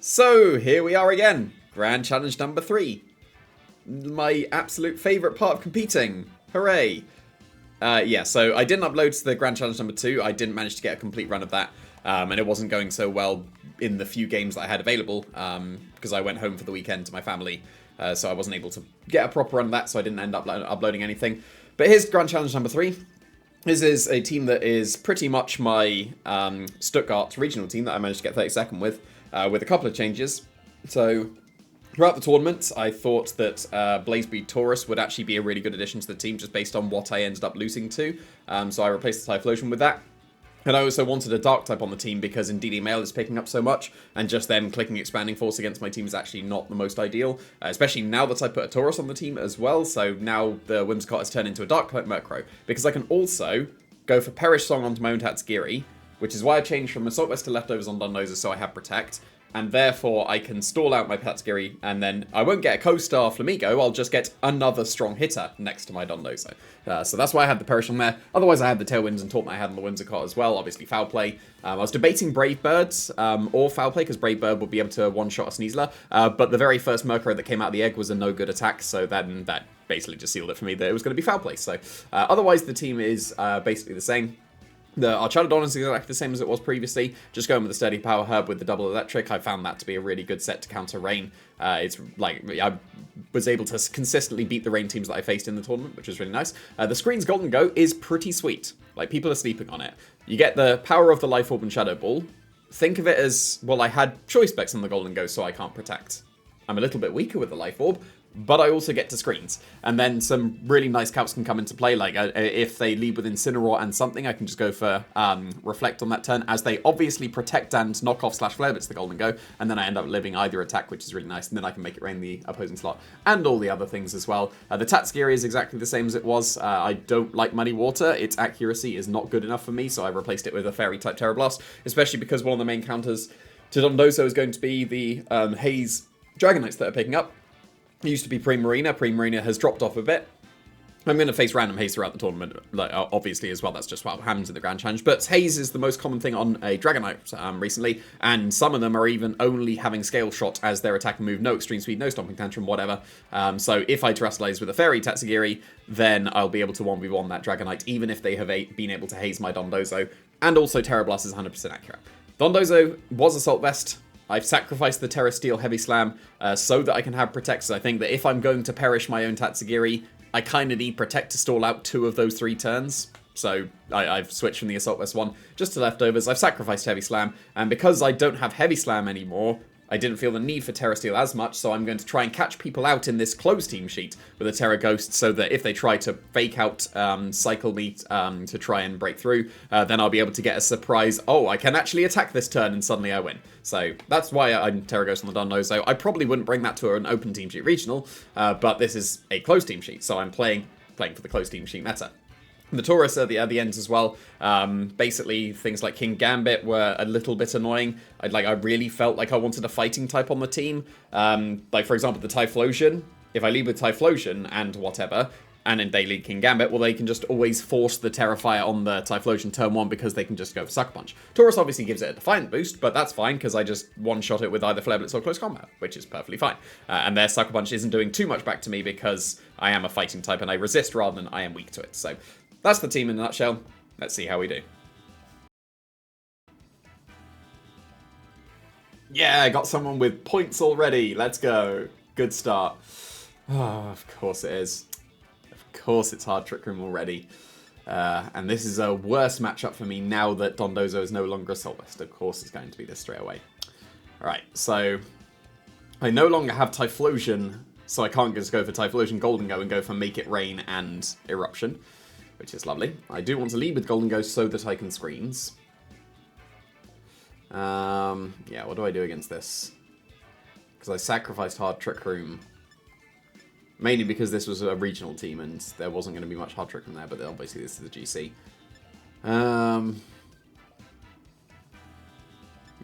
So, here we are again. Grand Challenge number 3. My absolute favourite part of competing. Hooray. So I didn't upload to the Grand Challenge number 2. I didn't manage to get a complete run of that. And it wasn't going so well in the few games that I had available. Because I went home for the weekend to my family. So I wasn't able to get a proper run of that. So I didn't end up uploading anything. But here's Grand Challenge number 3. This is a team that is pretty much my Stuttgart regional team that I managed to get 32nd with a couple of changes. So throughout the tournament, I thought that Blazebreed Taurus would actually be a really good addition to the team just based on what I ended up losing to. So I replaced the Typhlosion with that. And I also wanted a Dark type on the team because Indeedee Mail is picking up so much, and just them clicking Expanding Force against my team is actually not the most ideal, especially now that I put a Taurus on the team as well, so now the Whimsicott has turned into a Dark type Murkrow, because I can also go for Perish Song onto my own Tatsugiri, which is why I changed from Assault Vest to Leftovers on Dondoza so I have Protect, and therefore I can stall out my Tatsugiri, and then I won't get a Co-Star Flamigo, I'll just get another strong hitter next to my Dondozo. So that's why I had the Perish on there. Otherwise I had the Tailwinds and Taunt I had on the Whimsicott as well, obviously Foul Play. I was debating Brave Birds or Foul Play, because Brave Bird would be able to one-shot a Sneasler, but the very first Murkrow that came out of the egg was a no-good attack, so then that basically just sealed it for me that it was going to be Foul Play. So otherwise the team is basically the same. Our Charizard is exactly the same as it was previously, just going with the Sturdy Power Herb with the double electric. I found that to be a really good set to counter rain. It's like, I was able to consistently beat the rain teams that I faced in the tournament, which was really nice. The screen's Golden Go is pretty sweet. Like, people are sleeping on it. You get the power of the Life Orb and Shadow Ball. Think of it as, well, I had Choice Specs on the Golden Go, so I can't protect. I'm a little bit weaker with the Life Orb, but I also get to screens. And then some really nice calcs can come into play, like if they lead with Incineroar and something, I can just go for Reflect on that turn, as they obviously protect and knock off / Flare Blitz the Golden Go, and then I end up living either attack, which is really nice, and then I can make it rain the opposing slot, and all the other things as well. The Tatsugiri is exactly the same as it was. I don't like Muddy Water. Its accuracy is not good enough for me, so I replaced it with a Fairy-type Terra Blast, especially because one of the main counters to Dondozo is going to be the Haze Dragonites that are picking up. It used to be Primarina. Primarina has dropped off a bit. I'm going to face random Haze throughout the tournament, like, obviously, as well. That's just what happens in the Grand Challenge. But Haze is the most common thing on a Dragonite recently, and some of them are even only having Scale Shot as their attacking move. No Extreme Speed, no Stomping Tantrum, whatever. So if I Terastallize with a Fairy Tatsugiri, then I'll be able to 1v1 that Dragonite, even if they have been able to Haze my Dondozo. And also Terra Blast is 100% accurate. Dondozo was Assault Vest. I've sacrificed the Terra Steel Heavy Slam so that I can have Protect. So I think that if I'm going to perish my own Tatsugiri, I kind of need Protect to stall out 2 of those 3 turns. So I've switched from the Assault Vest 1 just to Leftovers. I've sacrificed Heavy Slam, and because I don't have Heavy Slam anymore, I didn't feel the need for Terra Steel as much, so I'm going to try and catch people out in this closed team sheet with a Terra Ghost, so that if they try to fake out Cycle Me to try and break through, then I'll be able to get a surprise, oh, I can actually attack this turn, and suddenly I win. So that's why I'm Terra Ghost on the Dondozo. I probably wouldn't bring that to an open team sheet regional, but this is a closed team sheet, so I'm playing for the closed team sheet meta. The Taurus at the ends as well. Basically, things like King Gambit were a little bit annoying. I really felt like I wanted a fighting type on the team. Like, for example, the Typhlosion. If I lead with Typhlosion and whatever, and then they lead King Gambit, well, they can just always force the Terrafire on the Typhlosion turn 1 because they can just go for Sucker Punch. Taurus obviously gives it a Defiant boost, but that's fine because I just one-shot it with either Flare Blitz or Close Combat, which is perfectly fine. And their Sucker Punch isn't doing too much back to me because I am a fighting type and I resist rather than I am weak to it. So that's the team in a nutshell. Let's see how we do. Yeah, I got someone with points already. Let's go. Good start. Oh, of course it is. Of course it's hard Trick Room already. And this is a worse matchup for me now that Dondozo is no longer Assault Vest. Of course it's going to be this straight away. Alright, so I no longer have Typhlosion, so I can't just go for Typhlosion Golden Go and go for Make It Rain and Eruption, which is lovely. I do want to lead with Golden Ghost so that I can screens. Yeah, what do I do against this? Because I sacrificed Hard Trick Room. Mainly because this was a regional team and there wasn't going to be much Hard Trick Room there, but obviously this is the GC.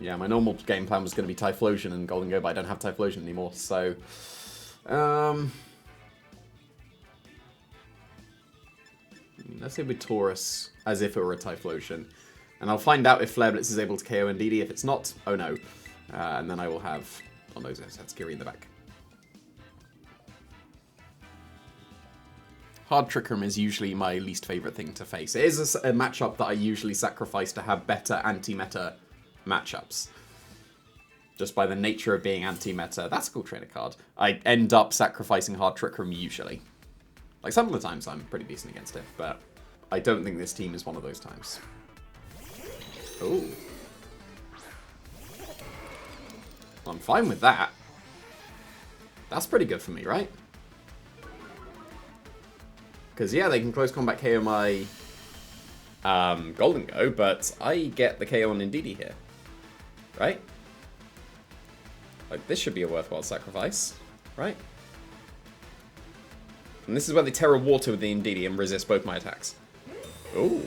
Yeah, my normal game plan was going to be Typhlosion and Golden Go, but I don't have Typhlosion anymore, so let's say with Taurus as if it were a Typhlosion. And I'll find out if Flare Blitz is able to KO Indeedee. If it's not, oh no. And then I will have those Tatsugiri in the back. Hard Trick Room is usually my least favourite thing to face. It is a matchup that I usually sacrifice to have better anti-meta matchups. Just by the nature of being anti-meta. That's a cool trainer card. I end up sacrificing Hard Trick Room usually. Like, some of the times I'm pretty decent against it, but I don't think this team is one of those times. Ooh. Well, I'm fine with that. That's pretty good for me, right? Because, yeah, they can close combat KO my Golden Go, but I get the KO on Indeedee here. Right? Like, this should be a worthwhile sacrifice, right? And this is where they Terra Water with the Indeedee and resist both my attacks. Ooh.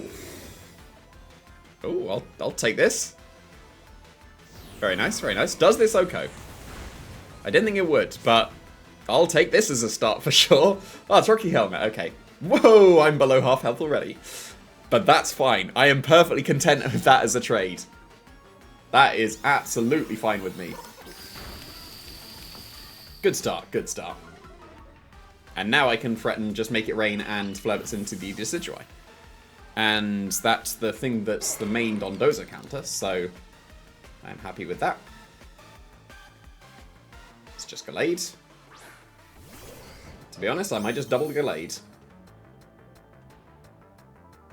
Ooh, I'll take this. Very nice, very nice. Does this Oko? I didn't think it would, but I'll take this as a start for sure. Oh, it's Rocky Helmet, okay. Whoa, I'm below half health already. But that's fine. I am perfectly content with that as a trade. That is absolutely fine with me. Good start, good start. And now I can threaten just make it rain and Flarebits into the Decidueye. And that's the thing that's the main Dondozo counter, so I'm happy with that. It's just Gallade. To be honest, I might just double Gallade.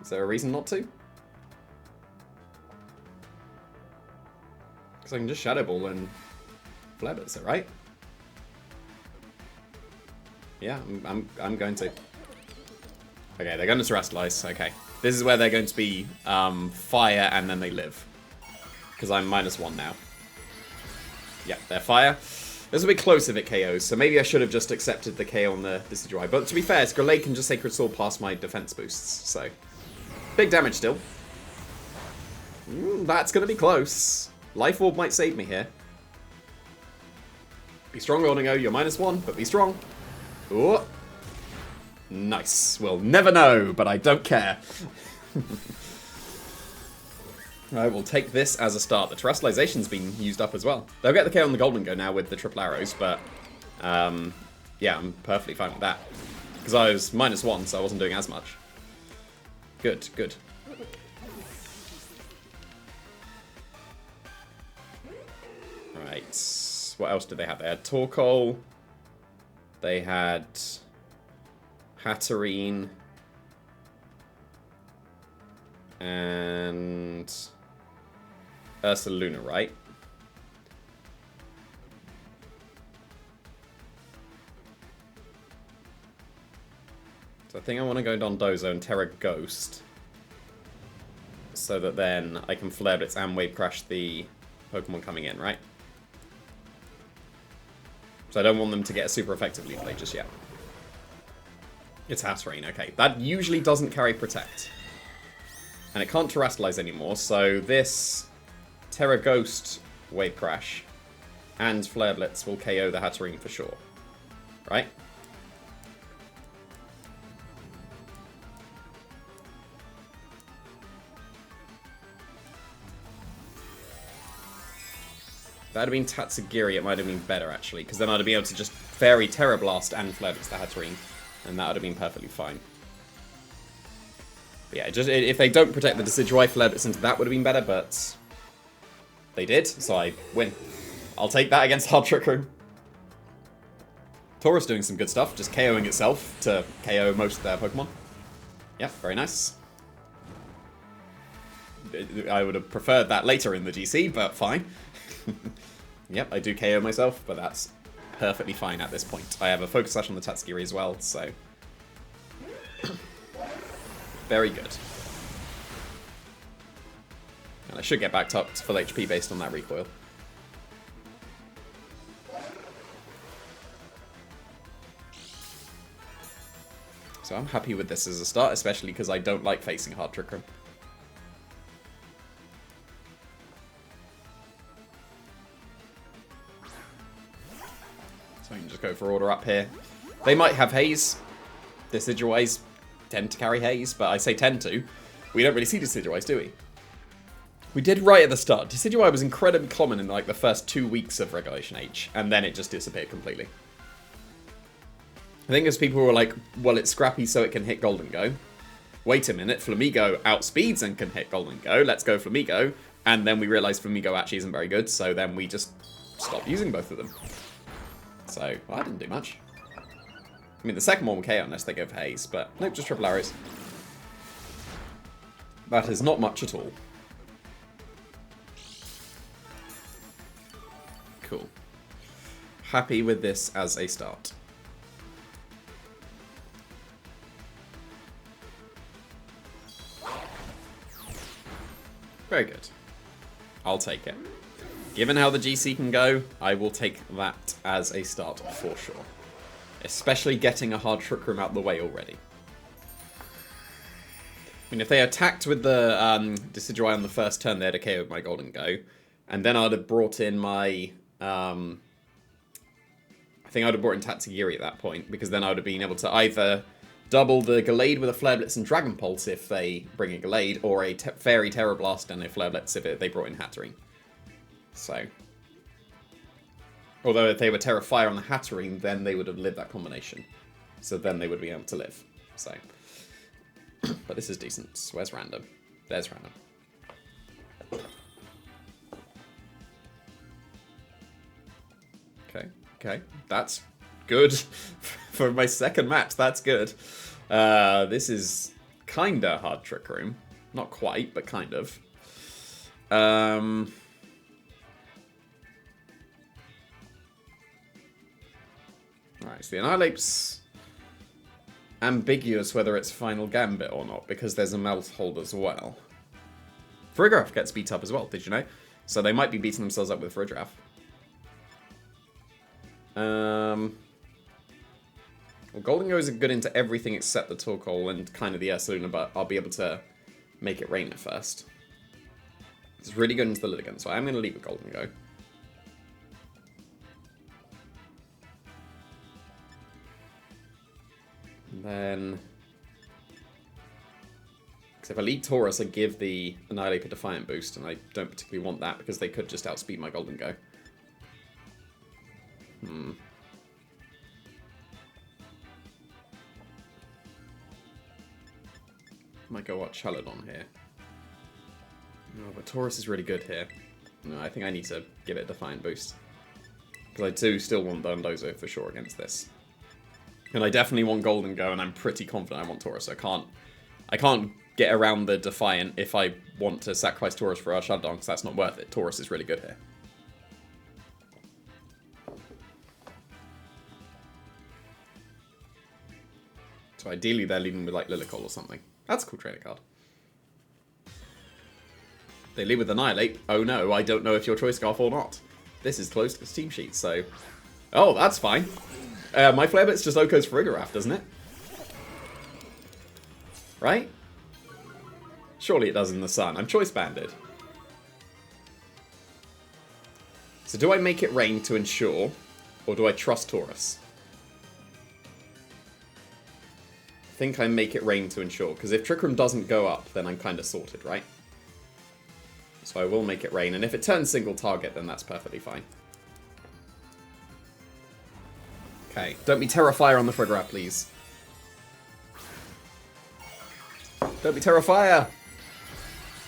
Is there a reason not to? Because I can just Shadow Ball and Flarebits it, right? Yeah, I'm going to. Okay, they're going to Terastallize. Okay. This is where they're going to be fire and then they live. Because I'm -1 now. Yeah, they're fire. This will be close if it KOs, so maybe I should have just accepted the KO on the Decidueye. But to be fair, Gallade can just Sacred Sword past my defense boosts, so. Big damage still. That's going to be close. Life Orb might save me here. Be strong, Golden-O. You're -1, but be strong. Ooh. Nice. We'll never know, but I don't care. I will take this as a start. The Terrastallization's been used up as well. They'll get the KO on the Golden Go now with the triple arrows, but yeah, I'm perfectly fine with that. Because I was -1, so I wasn't doing as much. Good, good. Right. What else did they have? They had Torkoal. They had Hatterene. And Ursaluna, right? So I think I want to go Dondozo and Terra Ghost. So that then I can Flare Blitz and Wave Crash the Pokemon coming in, right? So I don't want them to get a super effective lead play just yet. It's Hatterene, okay. That usually doesn't carry Protect. And it can't Terrastallize anymore, so this Terra Ghost Wave Crash and Flare Blitz will KO the Hatterene for sure. Right? If that had been Tatsugiri, it might have been better, actually, because then I'd have been able to just Fairy Terra Blast and Flare Blitz the Hatterene, and that would have been perfectly fine. But yeah, just if they don't protect the Decidueye, Flare Blitz into that would have been better, but they did, so I win. I'll take that against Hard Trick Room. Taurus doing some good stuff, just KOing itself to KO most of their Pokemon. Yeah, very nice. I would have preferred that later in the GC, but fine. Yep, I do KO myself, but that's perfectly fine at this point. I have a Focus Sash on the Tatsugiri as well, so very good. And I should get backed up to full HP based on that recoil. So I'm happy with this as a start, especially because I don't like facing Hard Trick Room. So I can just go for order up here. They might have Haze. Decidueyes tend to carry Haze, but I say tend to. We don't really see Decidueyes, do we? We did right at the start. Decidueye was incredibly common in like the first 2 weeks of Regulation H, and then it just disappeared completely. I think as people were like, well, it's scrappy so it can hit Golden Go. Wait a minute, Flamigo outspeeds and can hit Golden Go. Let's go Flamigo. And then we realized Flamigo actually isn't very good, so then we just stopped using both of them. So, well, I didn't do much. I mean, the second one will KO unless they go for Haze, but nope, just triple arrows. That is not much at all. Cool. Happy with this as a start. Very good. I'll take it. Given how the GC can go, I will take that as a start for sure. Especially getting a hard Trick Room out the way already. I mean, if they attacked with the Decidueye on the first turn, they'd have KO'd my Golden Go. And then I'd have brought in my... I think I'd have brought in Tatsugiri at that point, because then I would have been able to either double the Gallade with a Flare Blitz and Dragon Pulse if they bring a Gallade, or a Fairy Terror Blast and a Flare Blitz if they brought in Hatterene. So... Although if they were Terra Fire on the Hatterene, then they would have lived that combination. So then they would be able to live. So... But this is decent. Where's random? There's random. Okay. That's good. For my second match, that's good. This is kinda hard Trick Room. Not quite, but kind of. Alright, so the Annihilape's ambiguous whether it's Final Gambit or not, because there's a Melt Hold as well. Farigiraf gets beat up as well, did you know? So they might be beating themselves up with Farigiraf. Well, Golden Go is good into everything except the Torkoal and kind of the Ursaluna, but I'll be able to make it rain at first. It's really good into the Lilligant, so I'm going to leave with Golden Go. And then... Because if I lead Taurus, I give the Annihilape a Defiant boost, and I don't particularly want that because they could just outspeed my Golden Go. Might go watch Chaladon here. No, but Taurus is really good here. No, I think I need to give it a Defiant boost. Because I do still want Dondozo for sure against this. And I definitely want Golden Go, and I'm pretty confident I want Taurus, so I can't get around the Defiant if I want to sacrifice Taurus for our Chaladon, because that's not worth it. Taurus is really good here. So ideally they're leaving with like Lillicol or something. That's a cool trainer card. They leave with Annihilate. Oh no, I don't know if you're Choice Scarf or not. This is close to the team sheet, so... Oh, that's fine. My Flare Blitz just Oko's Farigiraf, doesn't it? Right? Surely it does in the sun. I'm Choice Banded. So do I make it rain to ensure, or do I trust Taurus? I think I make it rain to ensure, because if Trick Room doesn't go up, then I'm kind of sorted, right? So I will make it rain, and if it turns single target, then that's perfectly fine. Okay, don't be Terrafire on the Farigiraf, please. Don't be Terrafire!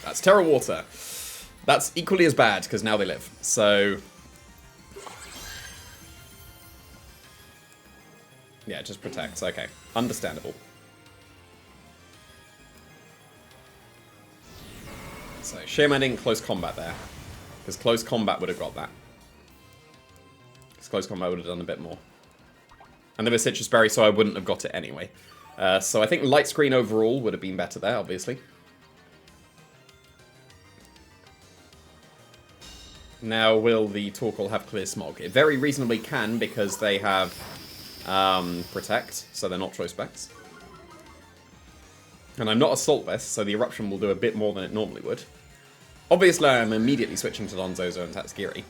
That's Terra Water. That's equally as bad, because now they live. So... yeah, just protects. Okay, understandable. So, shame I didn't close combat there. Because close combat would have got that. Because close combat would have done a bit more. And there was Citrus Berry, so I wouldn't have got it anyway. So I think Light Screen overall would have been better there, obviously. Now, will the Torkoal have Clear Smog? It very reasonably can, because they have Protect, so they're not Choice Specs. And I'm not Assault Vest, so the Eruption will do a bit more than it normally would. Obviously, I'm immediately switching to Donzozo and Tatsugiri.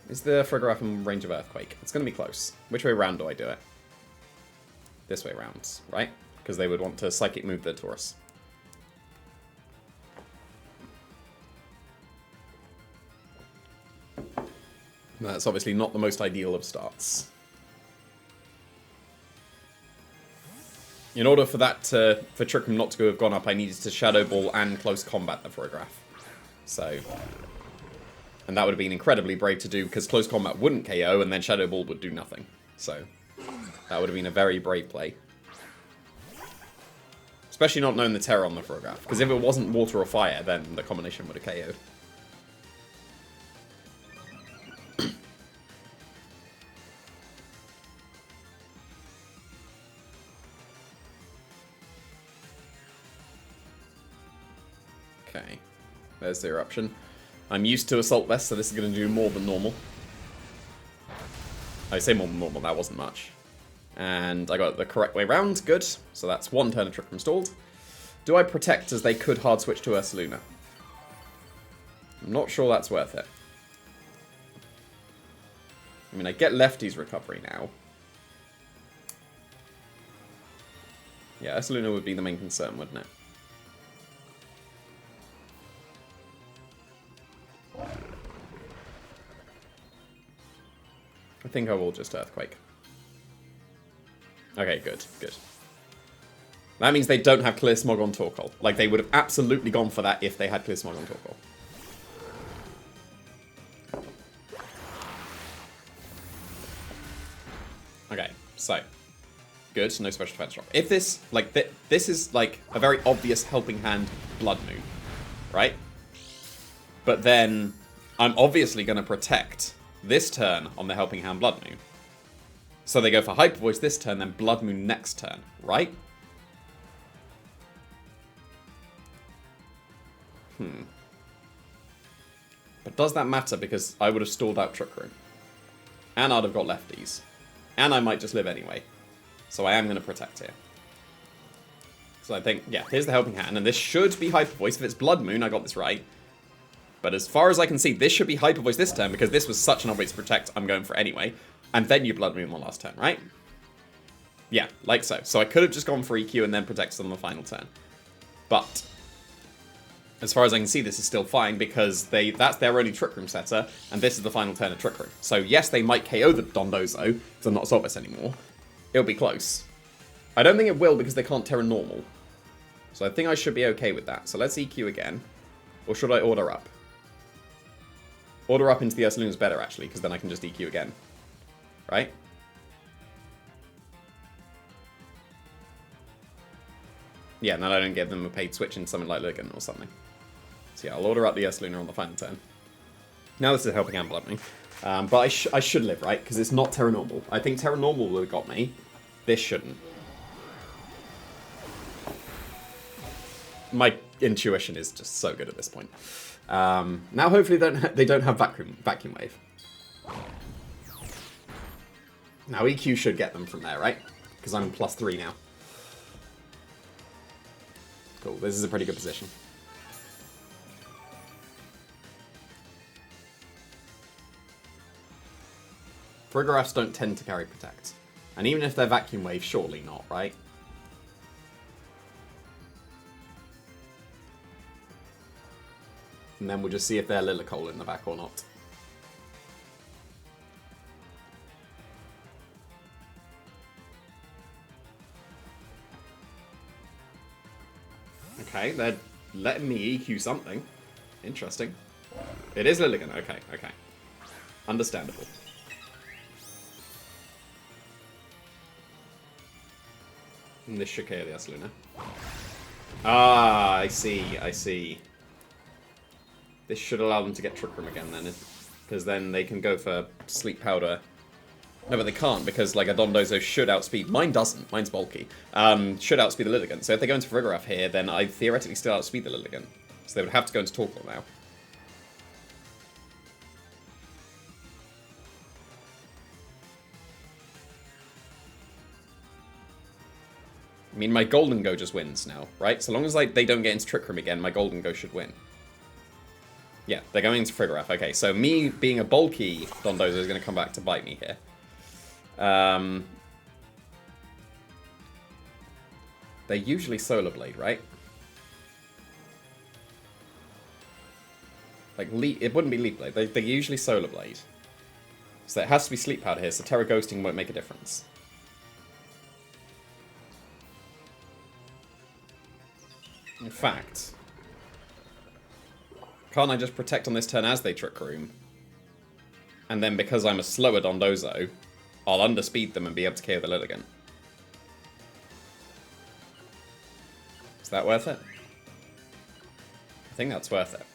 Is the Farigiraf in range of Earthquake? It's going to be close. Which way around do I do it? This way around, right? Because they would want to Psychic move the Taurus. That's obviously not the most ideal of starts. In order for that for Trick Room not to have gone up, I needed to Shadow Ball and Close Combat the Photograph. So, and that would have been incredibly brave to do because Close Combat wouldn't KO and then Shadow Ball would do nothing. So, that would have been a very brave play. Especially not knowing the terror on the Photograph. Because if it wasn't Water or Fire, then the combination would have KO'd. Okay, there's the eruption. I'm used to Assault Vest, so this is going to do more than normal. I say more than normal, that wasn't much. And I got it the correct way round, good. So that's one turn of Trick Room stalled. Do I protect as they could hard switch to Ursaluna? I'm not sure that's worth it. I mean, I get Lefty's recovery now. Yeah, Ursaluna would be the main concern, wouldn't it? I think I will just Earthquake. Okay, good, good. That means they don't have Clear Smog on Torkoal. Like, they would have absolutely gone for that if they had Clear Smog on Torkoal. Okay, so. Good, no special defense drop. If this, like, this is, like, a very obvious Helping Hand Blood Moon, right? But then, I'm obviously going to protect this turn on the Helping Hand Blood Moon. So they go for Hyper Voice this turn, then Blood Moon next turn, right? But does that matter? Because I would have stalled out Trick Room. And I'd have got lefties. And I might just live anyway. So I am going to protect here. So I think, yeah, here's the Helping Hand. And this should be Hyper Voice. If it's Blood Moon, I got this right. But as far as I can see, this should be Hyper Voice this turn. Because this was such an obvious protect I'm going for anyway. And then you Blood Moon on the last turn, right? Yeah, like so. So I could have just gone for EQ and then protected on the final turn. But as far as I can see, this is still fine because that's their only Trick Room setter, and this is the final turn of Trick Room. So yes, they might KO the Dondozo, because I'm not Solvus anymore. It'll be close. I don't think it will because they can't Terra Normal. So I think I should be okay with that. So let's EQ again. Or should I Order Up? Order Up into the Ursaluna is better, actually, because then I can just EQ again. Right? Yeah, and then I don't give them a paid switch into something like Ligan or something. So yeah, I'll Order Up the Ursaluna on the final turn. Now this is Helping Hand Blood Moon. But I should live, right? Because it's not Terra Normal. I think Terra Normal would have got me. This shouldn't. My intuition is just so good at this point. Now hopefully they don't have Vacuum Wave. Now EQ should get them from there, right? Because I'm +3 now. Cool, this is a pretty good position. Frigoroths don't tend to carry Protect. And even if they're Vacuum Wave, surely not, right? And then we'll just see if they're Lilycole in the back or not. Okay, they're letting me EQ something. Interesting. It is Lilligan. Okay, okay. Understandable. And this should KO the Ursaluna. Ah, I see, I see. This should allow them to get Trick Room again then, because then they can go for Sleep Powder. No, but they can't, because like a Dondozo should outspeed. Mine doesn't. Mine's bulky. Should outspeed the Lilligant. So if they go into Frigoroth here, then I theoretically still outspeed the Lilligant. So they would have to go into Torkoal now. I mean, my Golden Go just wins now, right? So long as like they don't get into Trick Room again, my Golden Go should win. Yeah, they're going into Frigoroth. Okay, so me being a bulky Dondozo is going to come back to bite me here. They're usually Solar Blade, right? Like, it wouldn't be Leaf Blade. They're usually Solar Blade. So it has to be Sleep Powder here, so Terra Ghosting won't make a difference. In fact, can't I just protect on this turn as they Trick Room? And then because I'm a slower Dondozo, I'll underspeed them and be able to KO the Lilligant. Is that worth it? I think that's worth it.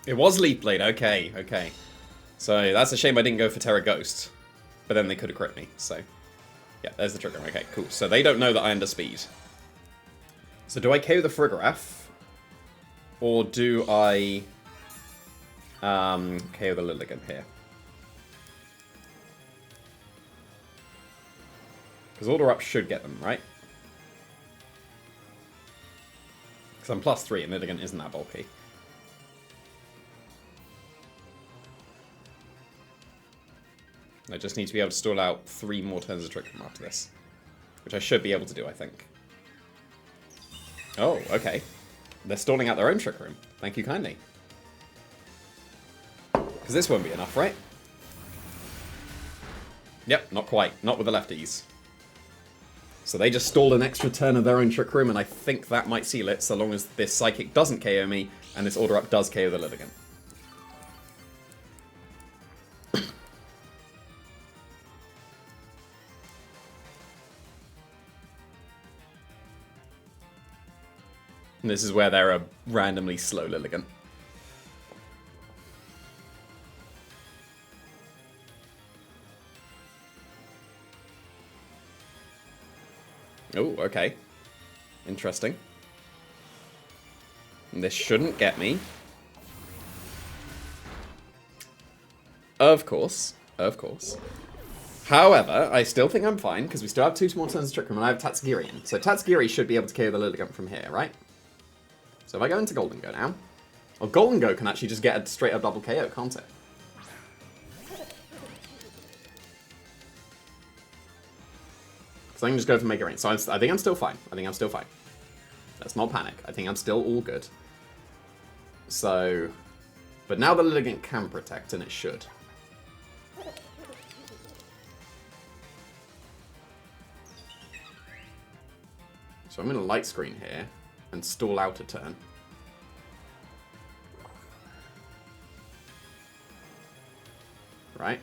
It was Leaf Blade, okay, okay. So that's a shame I didn't go for Terra Ghost. But then they could have crit me, so... Yeah, there's the trigger. Okay, cool. So they don't know that I underspeed. So do I KO the Frigoraph? Or do I... KO the Lilligant here? Because Order Up should get them, right? Because I'm +3 and Lilligant isn't that bulky. I just need to be able to stall out 3 more turns of Trick Room after this. Which I should be able to do, I think. Oh, okay. They're stalling out their own Trick Room. Thank you kindly. Because this won't be enough, right? Yep, not quite. Not with the lefties. So they just stalled an extra turn of their own Trick Room, and I think that might seal it, so long as this Psychic doesn't KO me, and this Order Up does KO the Lilligant. And this is where they're a randomly slow Lilligant. Oh, okay. Interesting. And this shouldn't get me. Of course. Of course. However, I still think I'm fine, because we still have 2 more turns of Trick Room, and I have Tatsugiri. So Tatsugiri should be able to KO the Lilligant from here, right? So if I go into Golden Go now... Well, Golden Go can actually just get a straight-up double KO, can't it? So I can just go for Make It Rain. So I think I'm still fine. I think I'm still fine. Let's not panic. I think I'm still all good. So... But now the Lilligant can protect, and it should. So I'm going to Light Screen here, and stall out a turn. Right?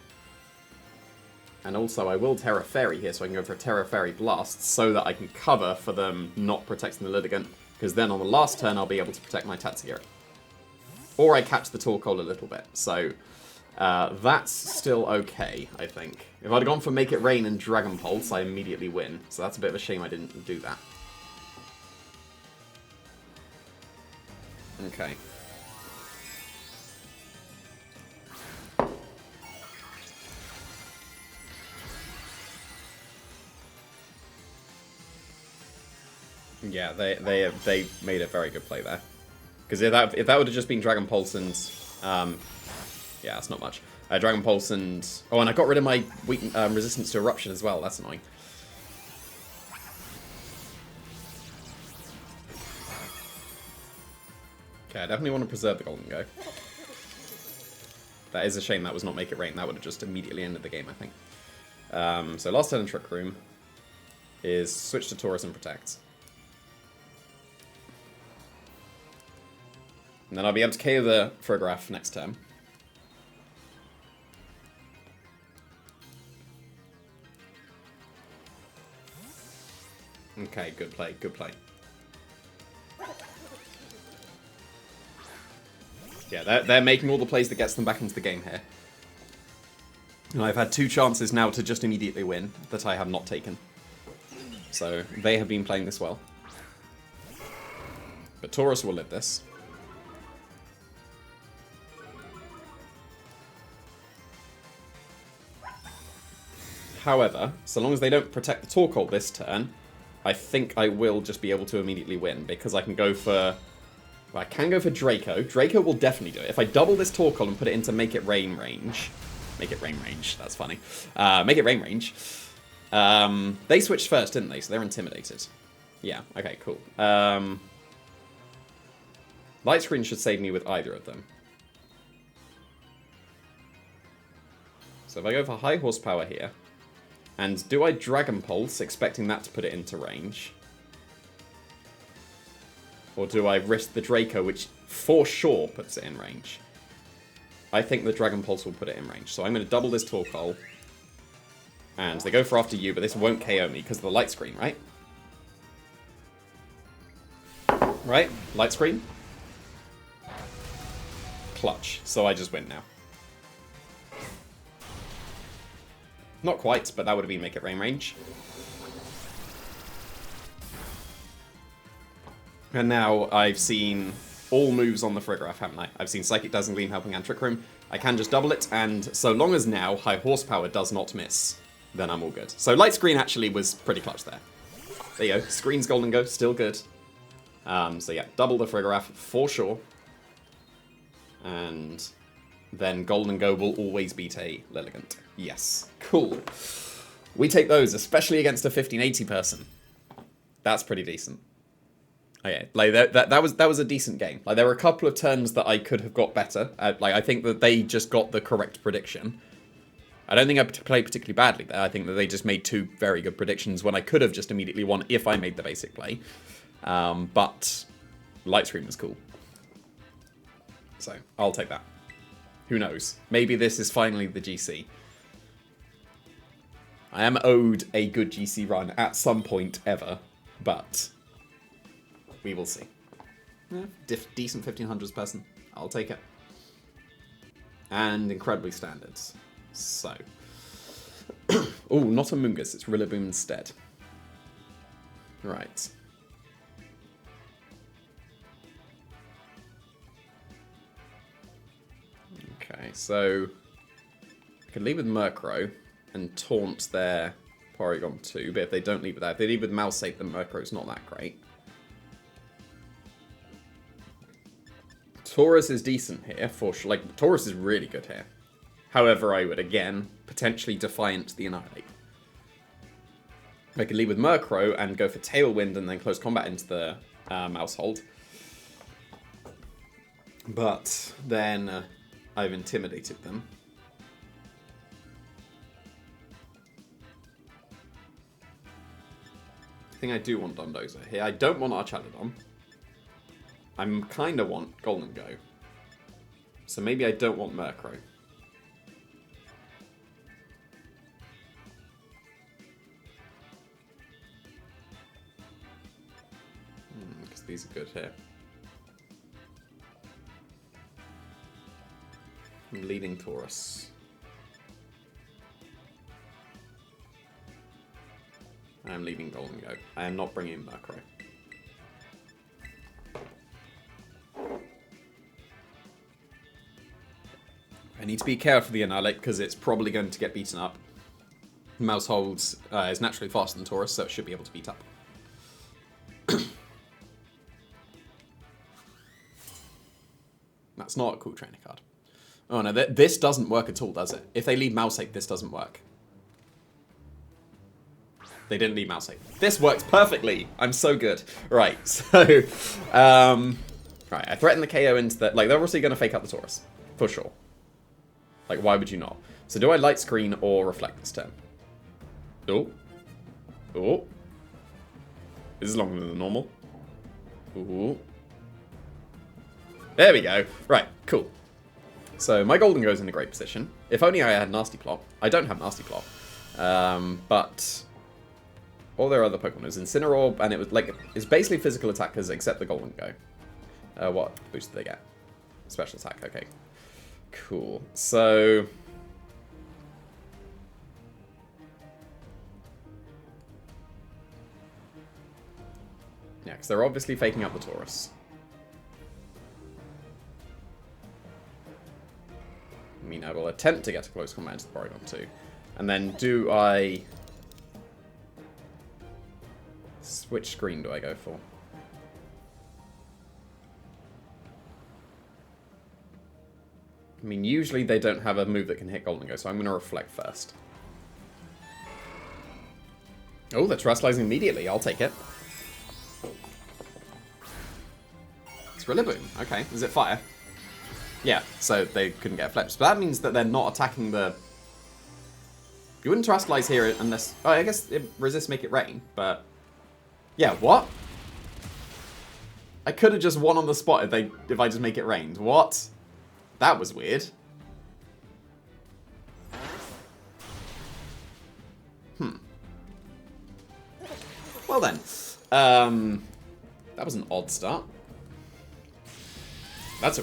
And also I will Terra Fairy here, so I can go for a Terra Fairy Blast, so that I can cover for them not protecting the Lilligant, because then on the last turn I'll be able to protect my Tatsugiri. Or I catch the Torkoal a little bit, so that's still okay, I think. If I'd gone for Make It Rain and Dragon Pulse, I immediately win, so that's a bit of a shame I didn't do that. Okay. Yeah, they made a very good play there. Because if that would have just been Dragon Pulse and... yeah, that's not much. Dragon Pulse and... Oh, and I got rid of my weak, resistance to Eruption as well. That's annoying. Okay, I definitely want to preserve the Golden Go. That is a shame that was not Make It Rain. That would have just immediately ended the game, I think. So last turn in Trick Room is switch to Taurus and Protect. And then I'll be able to KO the Frigoraph next turn. Okay, good play, good play. Yeah, they're making all the plays that gets them back into the game here. And I've had 2 chances now to just immediately win that I have not taken. So they have been playing this well. But Taurus will live this. However, so long as they don't protect the Torkoal this turn, I think I will just be able to immediately win, because I can go for... Well, I can go for Draco. Draco will definitely do it. If I double this Torkoal and put it into Make It Rain range... Make It Rain range, that's funny. Make It Rain range. They switched first, didn't they? So they're intimidated. Yeah, okay, cool. Light Screen should save me with either of them. So if I go for high horsepower here, and do I Dragon Pulse, expecting that to put it into range? Or do I risk the Draco, which for sure puts it in range? I think the Dragon Pulse will put it in range. So I'm going to double this Torkoal. And they go for after you, but this won't KO me because of the Light Screen, right? Right? Light Screen? Clutch. So I just win now. Not quite, but that would have been Make It Rain range. And now I've seen all moves on the Frigoraph, haven't I? I've seen Psychic Dazzling Gleam helping and Trick Room. I can just double it, and so long as now High Horsepower does not miss, then I'm all good. So Light Screen actually was pretty clutch there. There you go. Screen's Golden Go, still good. So yeah, double the Frigoraph for sure. And then Golden Go will always beat a Lilligant. Yes. Cool. We take those, especially against a 1580 person. That's pretty decent. Okay, like that was a decent game. Like there were a couple of turns that I could have got better. Like I think that they just got the correct prediction. I don't think I played particularly badly there. I think that they just made two very good predictions when I could have just immediately won if I made the basic play. But Light Screen was cool. So I'll take that. Who knows? Maybe this is finally the GC. I am owed a good GC run at some point ever, but we will see. Yeah, decent 1500s person. I'll take it. And incredibly standards. So. Oh, not a Mungus. It's Rillaboom instead. Right. Okay, so I could leave with Murkrow and taunt their Porygon 2, but if they don't leave with that, if they leave with Mousesape, then Murkrow's not that great. Taurus is decent here, for sure. Like, Taurus is really good here. However, I would, again, potentially Defiant the Annihilate. I could leave with Murkrow and go for Tailwind and then close combat into the Mousehold. But then I've intimidated them. I think I do want Dondozo here. I don't want Archaludon. I kind of want Golden Go. So maybe I don't want Murkrow. Because these are good here. I'm leading Taurus. I'm leaving Golden Go. I am not bringing Murkrow. I need to be careful for the Annihilate because it's probably going to get beaten up. Mousehold is naturally faster than Taurus, so it should be able to beat up. That's not a cool trainer card. Oh no, this doesn't work at all, does it? If they leave Mousesape, this doesn't work. They didn't leave Mousesape. This works perfectly! I'm so good. Right, so... right, I threaten the KO into the... Like, they're obviously going to fake out the Taurus. For sure. Like, why would you not? So do I Light Screen or Reflect this turn? Oh. Oh. This is longer than normal. Ooh. There we go. Right, cool. So my Golden Go's in a great position. If only I had Nasty Plot. I don't have Nasty Plot. But all their other Pokemon was Incineroar, and it was like it's basically physical attackers except the Golden Go. What boost did they get? Special attack, okay. Cool. So yeah, because they're obviously faking out the Taurus. I mean, I will attempt to get a close combat into the Porygon 2. And then do I... Which screen do I go for? I mean, usually they don't have a move that can hit Golden Go, so I'm going to Reflect first. Oh, they're Terrestrializing immediately. I'll take it. It's Rillaboom. Okay. Is it fire? Yeah, so they couldn't get a flips. But that means that they're not attacking the... You wouldn't Terastallize here unless... Oh, I guess it resists Make It Rain, but... Yeah, what? I could have just won on the spot if I just Make It Rained. What? That was weird. Well then. That was an odd start. That's a...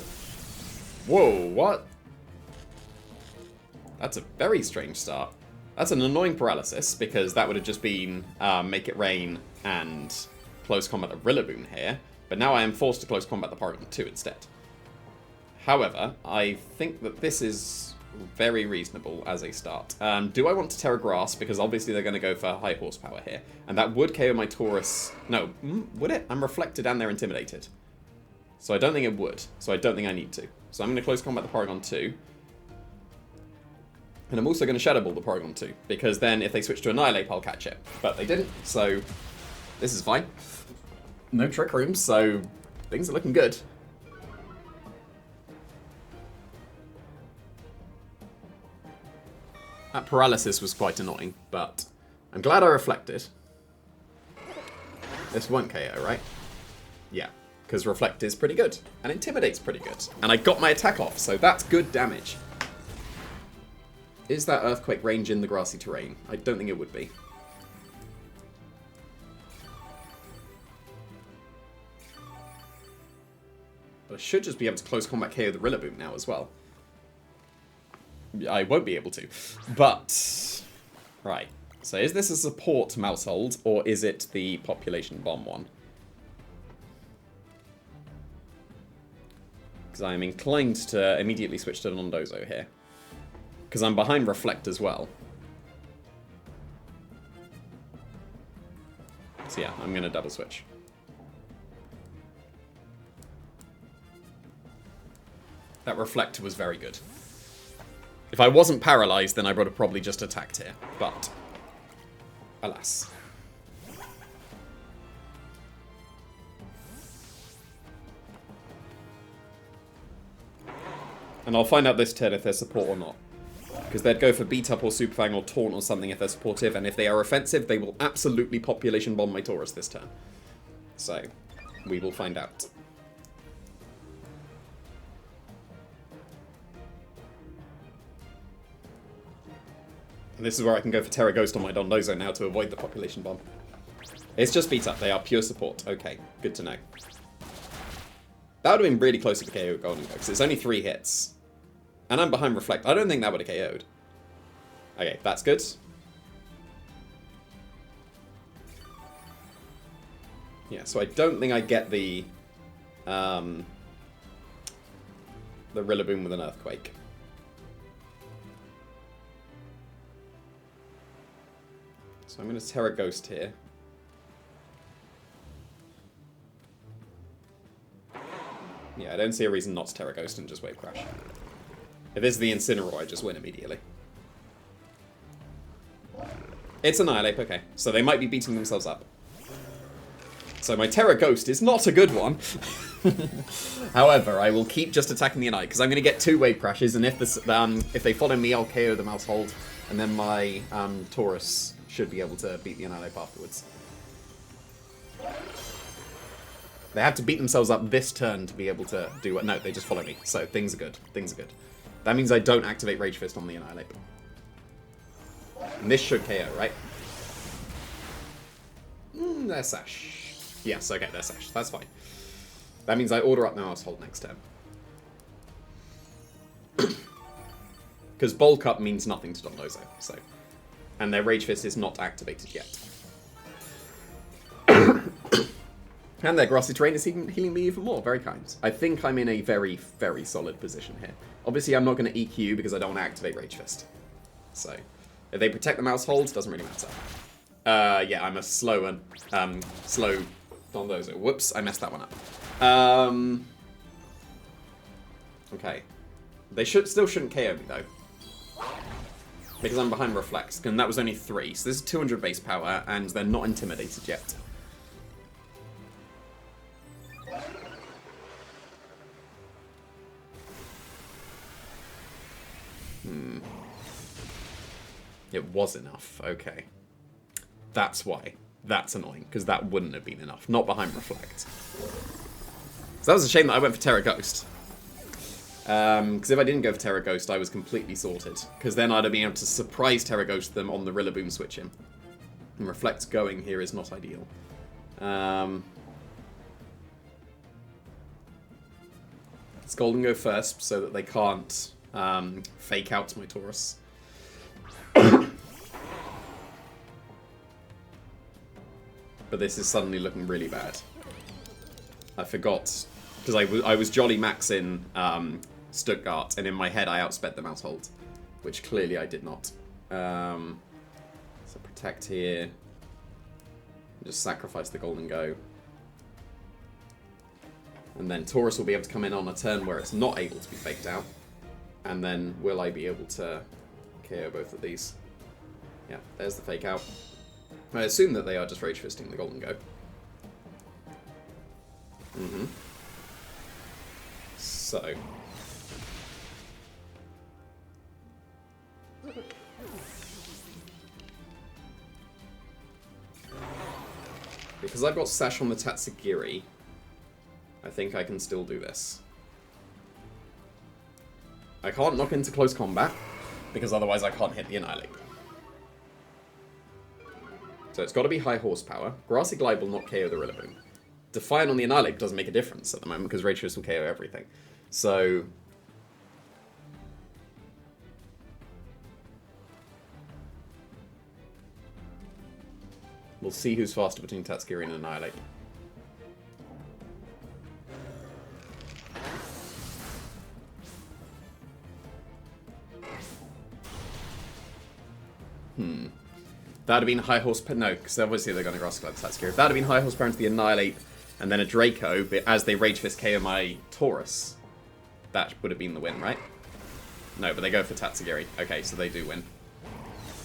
Whoa, what? That's a very strange start. That's an annoying paralysis, because that would have just been Make It Rain and Close Combat the Rillaboom here. But now I am forced to Close Combat the Porygon 2 instead. However, I think that this is very reasonable as a start. Do I want to Terra Grass? Because obviously they're going to go for high horsepower here. And that would KO my Taurus... No, would it? I'm Reflected and they're Intimidated. So I don't think it would. So I don't think I need to. So I'm going to Close Combat the Porygon 2. And I'm also going to Shadow Ball the Porygon 2. Because then if they switch to Annihilate, I'll catch it. But they didn't, so this is fine. No Trick Rooms, so things are looking good. That paralysis was quite annoying, but I'm glad I reflected. This won't KO, right? Yeah, because Reflect is pretty good, and Intimidate's pretty good. And I got my attack off, so that's good damage. Is that Earthquake range in the grassy terrain? I don't think it would be. But I should just be able to Close Combat KO the Rillaboom now as well. I won't be able to. But, right. So is this a support Mousehold, or is it the Population Bomb one? Because I'm inclined to immediately switch to Dondozo here. Because I'm behind Reflect as well. So yeah, I'm going to double switch. That Reflect was very good. If I wasn't paralyzed, then I would have probably just attacked here. But, alas. And I'll find out this turn if they're support or not. Because they'd go for Beat Up or Super Fang or Taunt or something if they're supportive. And if they are offensive, they will absolutely Population Bomb my Taurus this turn. So, we will find out. And this is where I can go for Terra Ghost on my Dondozo now to avoid the Population Bomb. It's just Beat Up. They are pure support. Okay, good to know. That would have been really close to the KO Golden Go, because it's only 3 hits. And I'm behind Reflect. I don't think that would have KO'd. Okay, that's good. Yeah, so I don't think I get the Rillaboom with an Earthquake. So I'm going to Terra Ghost here. Yeah, I don't see a reason not to Terra Ghost and just Wave Crash. If this is the Incineroar, I just win immediately. It's Annihilate, okay. So they might be beating themselves up. So my Terra Ghost is not a good one. However, I will keep just attacking the Annihilate, because I'm going to get 2 Wave Crashes, and if they follow me, I'll KO the Mousehold, and then my Taurus should be able to beat the Annihilate afterwards. They have to beat themselves up this turn to be able to do what... No, they just follow me, so things are good. Things are good. That means I don't activate Rage Fist on the Annihilate. And this should KO, right? They're Sash. Yes, okay, they're Sash. That's fine. That means I order up my Mousehold next turn. Because Bulk Up means nothing to Dondozo, so... And their Rage Fist is not activated yet. And their Grassy Terrain is healing me even more. Very kind. I think I'm in a very, very solid position here. Obviously, I'm not going to EQ because I don't want to activate Rage Fist. So, if they protect the Mousehold, doesn't really matter. Yeah, I'm a slow Dondozo. Whoops, I messed that one up. Okay. They still shouldn't KO me, though. Because I'm behind Reflex, and that was only 3. So this is 200 base power, and they're not intimidated yet. It was enough. Okay. That's why. That's annoying, because that wouldn't have been enough. Not behind Reflect. So that was a shame that I went for Terra Ghost. Because if I didn't go for Terra Ghost, I was completely sorted. Because then I'd have been able to surprise Terra Ghost them on the Rillaboom switching. And Reflect going here is not ideal. Let's Golden go first, so that they can't fake out my Taurus. But this is suddenly looking really bad. I forgot, because I was jolly maxing Stuttgart, and in my head I outsped the Maushold, which clearly I did not. So protect here. Just sacrifice the Golden Go. And then Taurus will be able to come in on a turn where it's not able to be faked out. And then will I be able to KO both of these? Yeah, there's the fake out. I assume that they are just Rage Fisting the Golden Go. So. Because I've got Sash on the Tatsugiri, I think I can still do this. I can't knock into close combat, because otherwise I can't hit the Annihilate. So it's got to be high horsepower. Grassy Glide will not KO the Rillaboom. Defiant on the Annihilate doesn't make a difference at the moment, because Rage Fist will KO everything. So... we'll see who's faster between Tatsugiri and Annihilate. That'd have been high horsepower. No, because obviously they're going to Grassy Glide the Tatsugiri. If that'd have been high horsepower into the Annihilate and then a Draco, but as they Rage Fist KO my Taurus, that would have been the win, right? No, but they go for Tatsugiri. Okay, so they do win.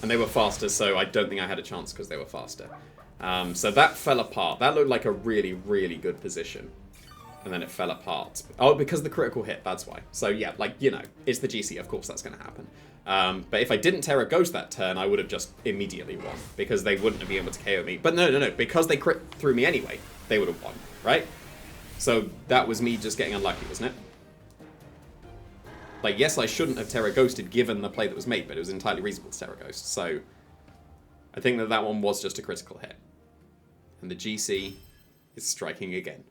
And they were faster, so I don't think I had a chance because they were faster. So that fell apart. That looked like a really, really good position. And then it fell apart. Oh, because of the critical hit, that's why. So yeah, like, you know, it's the GC, of course that's going to happen. But if I didn't Terra Ghost that turn, I would have just immediately won. Because they wouldn't have been able to KO me. But no. Because they crit through me anyway, they would have won, right? So that was me just getting unlucky, wasn't it? Like, yes, I shouldn't have Terra Ghosted given the play that was made, but it was entirely reasonable to Terra Ghost. So I think that that one was just a critical hit. And the GC is striking again.